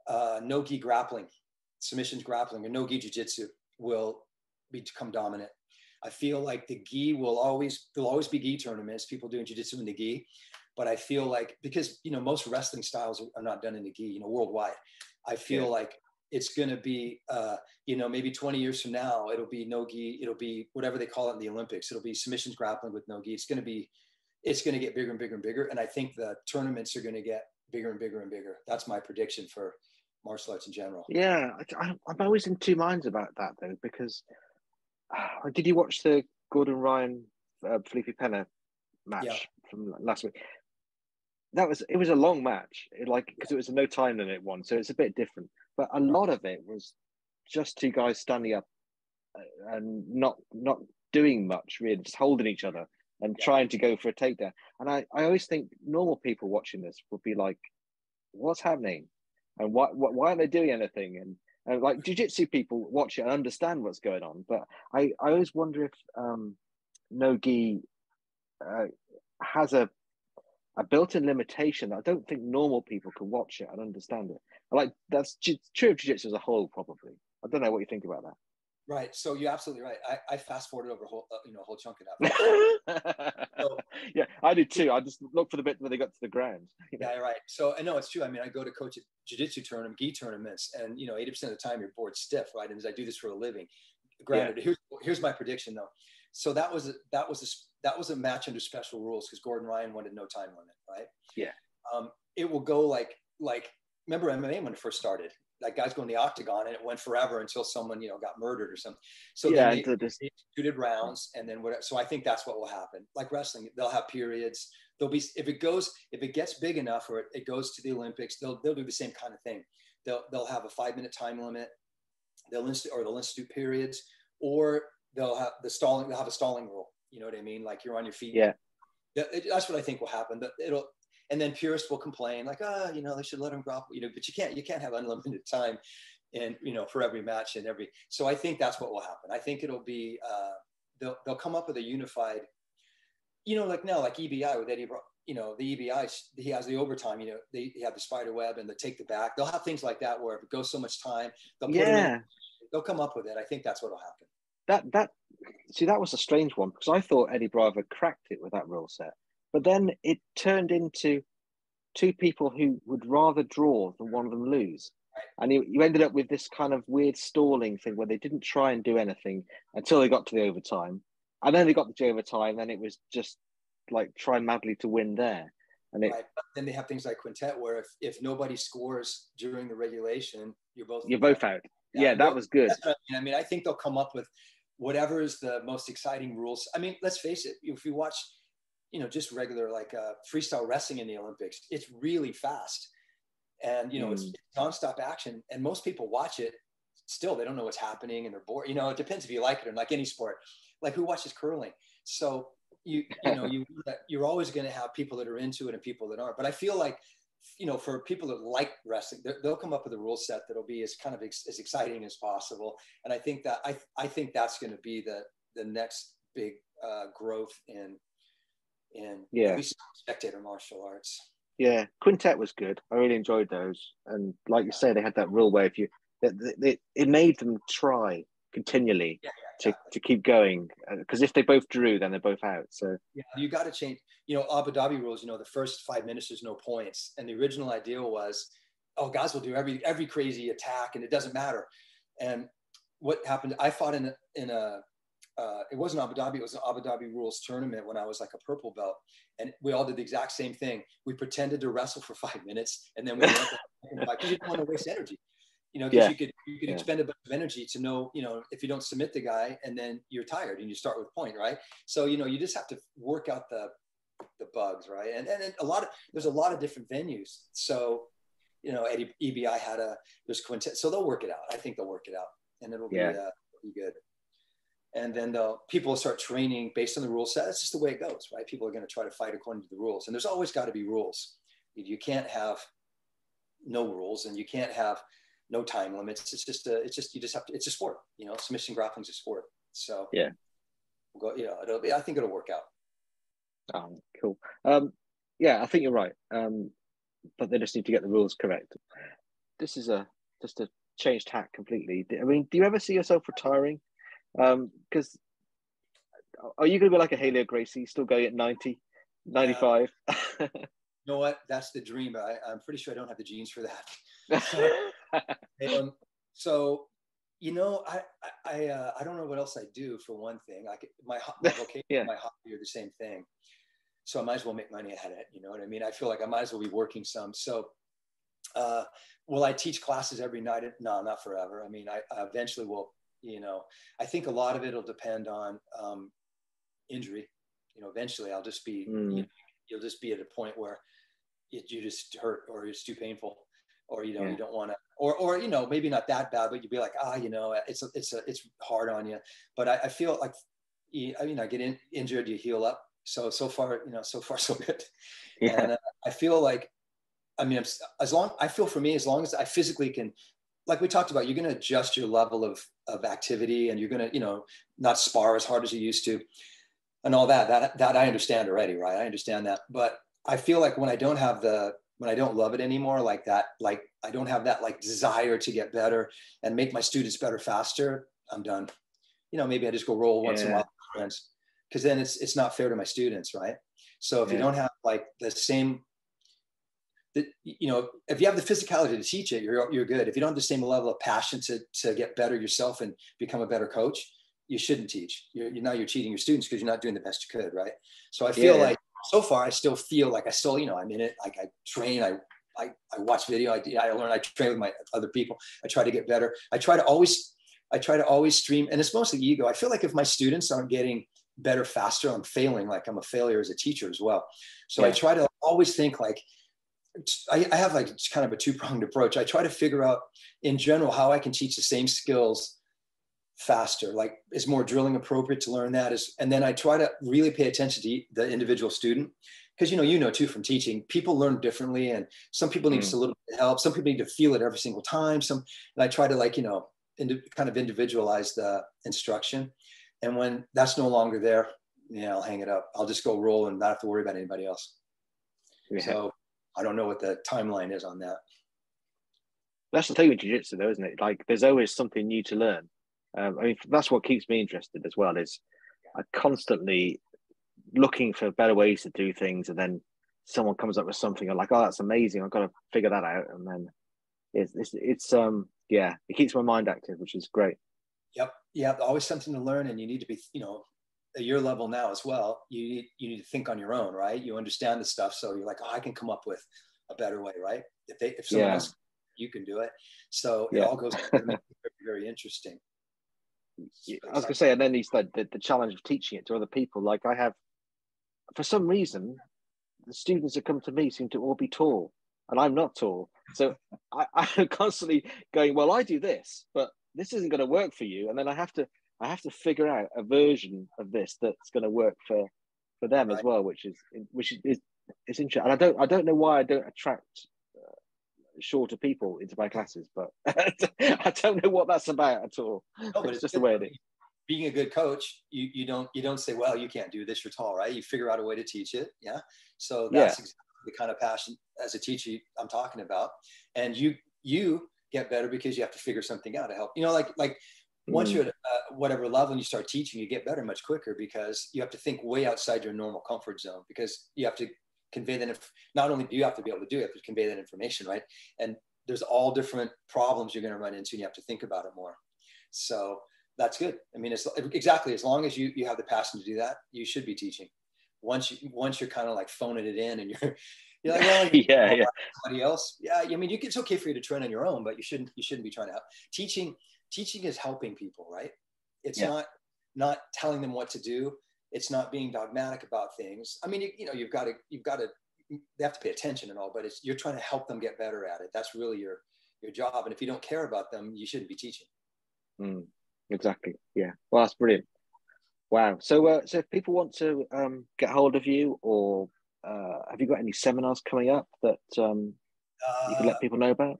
no-gi grappling, submissions grappling, or no-gi jiu-jitsu will become dominant. I feel like there'll always be gi tournaments, people doing jiu-jitsu in the gi, but I feel like, because most wrestling styles are not done in the gi, worldwide. I feel like it's going to be, maybe 20 years from now, it'll be no gi, it'll be whatever they call it in the Olympics. It'll be submissions grappling with no gi. It's going to get bigger and bigger and bigger. And I think the tournaments are going to get bigger and bigger and bigger. That's my prediction for martial arts in general. Yeah, I'm always in two minds about that though, because did you watch the Gordon Ryan Felipe Pena match from last week? It was a long match, because it was a no time limit one, so it's a bit different. But a lot of it was just two guys standing up and not doing much, really, just holding each other and trying to go for a takedown. And I always think normal people watching this would be like, "What's happening? And why aren't they doing anything?" And like jiu-jitsu people watch it and understand what's going on. But I always wonder if no-gi has a built-in limitation that I don't think normal people can watch it and understand it. Like, that's true of jiu-jitsu as a whole, probably. I don't know what you think about that. Right. So you're absolutely right. I fast forwarded over a whole chunk of that. So, yeah, I did too. I just looked for the bit where they got to the ground. Yeah, right. So I know it's true. I mean, I go to coach at jiu-jitsu tournament, gi tournaments, and 80% of the time you're bored stiff, right? And I do this for a living. Granted, here's my prediction though. So that was a match under special rules because Gordon Ryan wanted no time limit, right? Yeah. It will go like remember MMA when it first started? Like guys go in the octagon and it went forever until someone got murdered or something. So then they instituted rounds, and then whatever. So I think that's what will happen. Like wrestling, they'll have periods. There'll be if it gets big enough or it goes to the Olympics, they'll do the same kind of thing. They'll have a 5-minute time limit. They'll institute periods, or they'll have a stalling rule. You know what I mean? Like you're on your feet. Yeah. That's what I think will happen. And then purists will complain like, they should let them grapple, but you can't have unlimited time and, for every match and so I think that's what will happen. I think it'll be, they'll come up with a unified, like now, like EBI with Eddie, the EBI, he has the overtime, they have the spider web and the take the back. They'll have things like that where if it goes so much time, they'll come up with it. I think that's what'll happen. That was a strange one because I thought Eddie Bravo cracked it with that rule set. But then it turned into two people who would rather draw than one of them lose. And you ended up with this kind of weird stalling thing where they didn't try and do anything until they got to the overtime. And then they got to the overtime, and it was just like try madly to win there. And But then they have things like quintet where if nobody scores during the regulation, you're both out. Yeah, that was good. I mean, I think they'll come up with whatever is the most exciting rules. I mean, let's face it, if you watch just regular like freestyle wrestling in the Olympics, it's really fast. And, it's nonstop action. And most people watch it still, they don't know what's happening and they're bored. It depends if you like it or like any sport, like who watches curling. So you're always going to have people that are into it and people that aren't. But I feel like, for people that like wrestling, they'll come up with a rule set that'll be as kind of as exciting as possible. And I think that I think that's going to be the next big growth in spectator martial arts. Yeah, quintet was good. I really enjoyed those, and like you say, they had that rule where if it made them try continually to keep going, because if they both drew, then they're both out. So you got to change. Abu Dhabi rules. The first 5 minutes there's no points, and the original idea was, guys will do every crazy attack, and it doesn't matter. And what happened? I fought in a it wasn't Abu Dhabi. It was an Abu Dhabi rules tournament when I was like a purple belt, and we all did the exact same thing. We pretended to wrestle for 5 minutes, and then we went because you don't want to waste energy. you know, because you could Yeah. expend a bunch of energy to know, you know, if you don't submit the guy and then you're tired and you start with point, right? So, you know, you just have to work out the bugs, right? And there's a lot of different venues. So, you know, at EBI there's quintet, so they'll work it out. I think they'll work it out, and it'll be good. And then people will start training based on the rule set. That's just the way it goes, right? People are going to try to fight according to the rules, and there's always got to be rules. You can't have no rules, and you can't have no time limits. It's a sport, you know. Submission grappling is a sport. So yeah, we'll go, you know, I think it'll work out. Oh, cool. Yeah, I think you're right. But they just need to get the rules correct. This is just a changed tack completely. I mean, do you ever see yourself retiring? Because are you going to be like a Helio Gracie, still going at 90, 95? You know what? That's the dream, but I'm pretty sure I don't have the genes for that. So, you know, I don't know what else I do for one thing. My vocation, my hobby are the same thing. So I might as well make money at it. You know what I mean? I feel like I might as well be working some. So will I teach classes every night? No, not forever. I mean, I eventually will, you know, I think a lot of it will depend on injury. You know, eventually I'll just be, you know, you'll just be at a point where you just hurt, or it's too painful, or, you know, you don't want to, or, you know, maybe not that bad, but you'd be like, you know, it's hard on you. But I feel like, I mean, I get injured, you heal up. So far, you know, so good. Yeah. And I feel like, I mean, as long as I physically can, like we talked about, you're going to adjust your level of activity, and you're going to, you know, not spar as hard as you used to, and all that I understand already, right? I understand that. But I feel like when I don't love it anymore, like that, like I don't have that like desire to get better and make my students better faster, I'm done. You know, maybe I just go roll once in a while with friends, because then it's not fair to my students, right? So if you don't have like the same, you know, if you have the physicality to teach it, you're good. If you don't have the same level of passion to get better yourself and become a better coach, you shouldn't teach. You're cheating your students because you're not doing the best you could, right? So I feel like so far I still feel like I still, you know, I'm in it. Like I train, I watch video, I learn, I train with my other people. I try to get better. I try to always stream, and it's mostly ego. I feel like if my students aren't getting better faster, I'm failing. Like I'm a failure as a teacher as well. So I try to always think like, I have like kind of a two-pronged approach. I try to figure out in general how I can teach the same skills faster. Like, is more drilling appropriate to learn that? And then I try to really pay attention to the individual student, because you know too, from teaching, people learn differently, and some people need just a little bit of help. Some people need to feel it every single time. And I try to, like, you know, kind of individualize the instruction. And when that's no longer there, I'll hang it up. I'll just go roll and not have to worry about anybody else. Yeah. So I don't know what the timeline is on that. That's the thing with jiu-jitsu, though, isn't it? Like, there's always something new to learn. I mean, that's what keeps me interested as well. Is I'm constantly looking for better ways to do things, and then someone comes up with something. I'm like, oh, that's amazing! I've got to figure that out, and then it's it keeps my mind active, which is great. Yep. Always something to learn, and you need to be, you know, at your level now as well. You need to think on your own, right? You understand the stuff, so you're like, oh, I can come up with a better way, right? If someone else, you can do it. So it all goes very, very interesting. I was gonna say, and then he's like the challenge of teaching it to other people. Like, I have, for some reason, the students that come to me seem to all be tall, and I'm not tall. So I'm constantly going, well, I do this, but this isn't going to work for you. And then I have to figure out a version of this that's going to work for them as well, which is interesting. And I don't know why I don't attract shorter people into my classes, but I don't know what that's about at all. No, but it's just the way it is. Being a good coach, you don't say, well, you can't do this, you're tall, right? You figure out a way to teach it. Yeah. So that's exactly the kind of passion as a teacher I'm talking about. And you get better because you have to figure something out to help. You know, like once you're at whatever level and you start teaching, you get better much quicker, because you have to think way outside your normal comfort zone, because you have to convey that. Not only do you have to be able to do it, but convey that information, right? And there's all different problems you're going to run into, and you have to think about it more. So that's good. I mean, it's exactly, as long as you have the passion to do that, you should be teaching. Once you're kind of like phoning it in, and You're like, well, yeah. Somebody else. Yeah, I mean, it's okay for you to train on your own, but you shouldn't be trying to help. Teaching is helping people, right? It's not telling them what to do. It's not being dogmatic about things. I mean, you've got to, they have to pay attention and all, but you're trying to help them get better at it. That's really your job. And if you don't care about them, you shouldn't be teaching. Exactly. Yeah. Well, that's brilliant. Wow. So, so if people want to get hold of you, or have you got any seminars coming up that you can let people know about?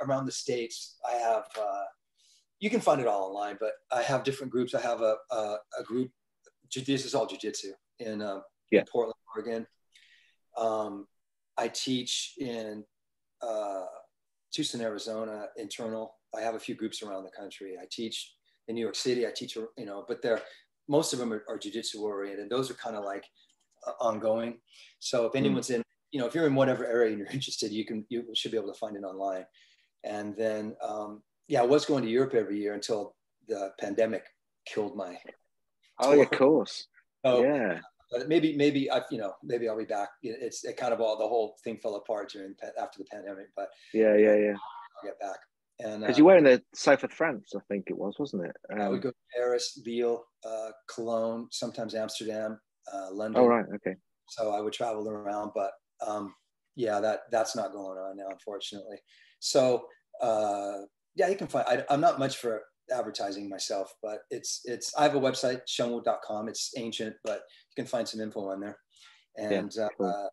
Around the States, I have. You can find it all online, but I have different groups. I have a group. This is all jiu-jitsu in Portland, Oregon. I teach in Tucson, Arizona, internal. I have a few groups around the country. I teach in New York City. I teach, but most of them are jiu-jitsu oriented. Those are kind of like ongoing. So if anyone's in, if you're in whatever area and you're interested, you should be able to find it online. And then, I was going to Europe every year until the pandemic killed my tour. Oh, yeah, of course. So, yeah. But maybe maybe I'll be back. It kind of the whole thing fell apart after the pandemic, but yeah. I'll get back. And because you were in the south of France, I think it was, wasn't it? I would go to Paris, Lille, Cologne, sometimes Amsterdam, London. Oh, right, okay. So I would travel around, but that's not going on now, unfortunately. So you can find. I'm not much for advertising myself, but I have a website, shunwu.com. It's ancient, but you can find some info on there. And cool.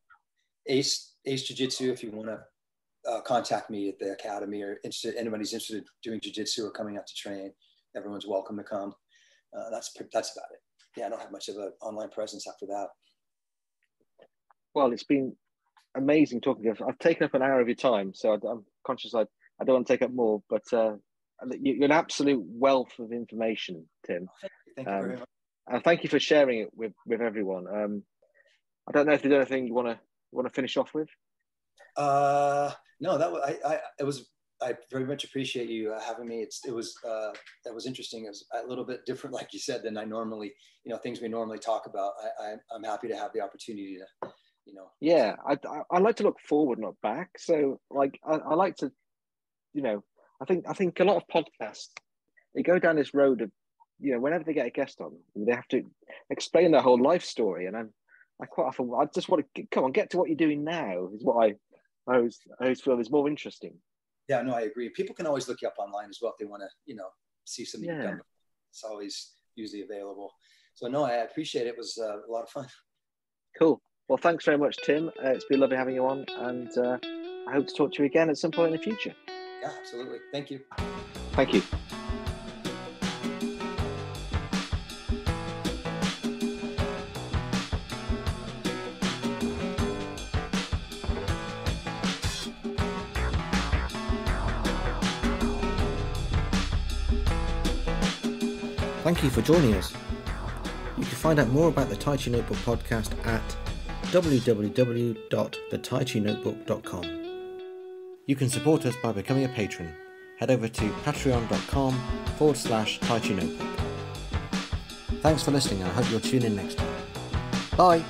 Ace Jiu-Jitsu, if you want to contact me at the academy, or anybody's interested in doing jiu-jitsu or coming out to train, everyone's welcome to come. That's about it. Yeah, I don't have much of an online presence after that. Well, it's been amazing talking to you. I've taken up an hour of your time, so I'm conscious I don't want to take up more, but you're an absolute wealth of information, Tim. Thank you very much. And thank you for sharing it with everyone. I don't know if there's anything you want to finish off with. No, I very much appreciate you having me. That was interesting. It was a little bit different, like you said, than I normally, things we normally talk about. I'm happy to have the opportunity to, Yeah, I like to look forward, not back. So like, I like to, I think a lot of podcasts, they go down this road of, whenever they get a guest on, they have to explain their whole life story. And I quite often, I just want to get to what you're doing now is what I always feel is more interesting. Yeah, no, I agree. People can always look you up online as well if they want to, see something you've done. It's always usually available. So no, I appreciate it. It was a lot of fun. Cool. Well, thanks very much, Tim. It's been lovely having you on, and I hope to talk to you again at some point in the future. Yeah, absolutely. Thank you. Thank you. Thank you for joining us. You can find out more about the Tai Chi Notebook podcast at www.thetaichinotebook.com. You can support us by becoming a patron. Head over to patreon.com/Tai Chi Notebook. Thanks for listening, and I hope you'll tune in next time. Bye!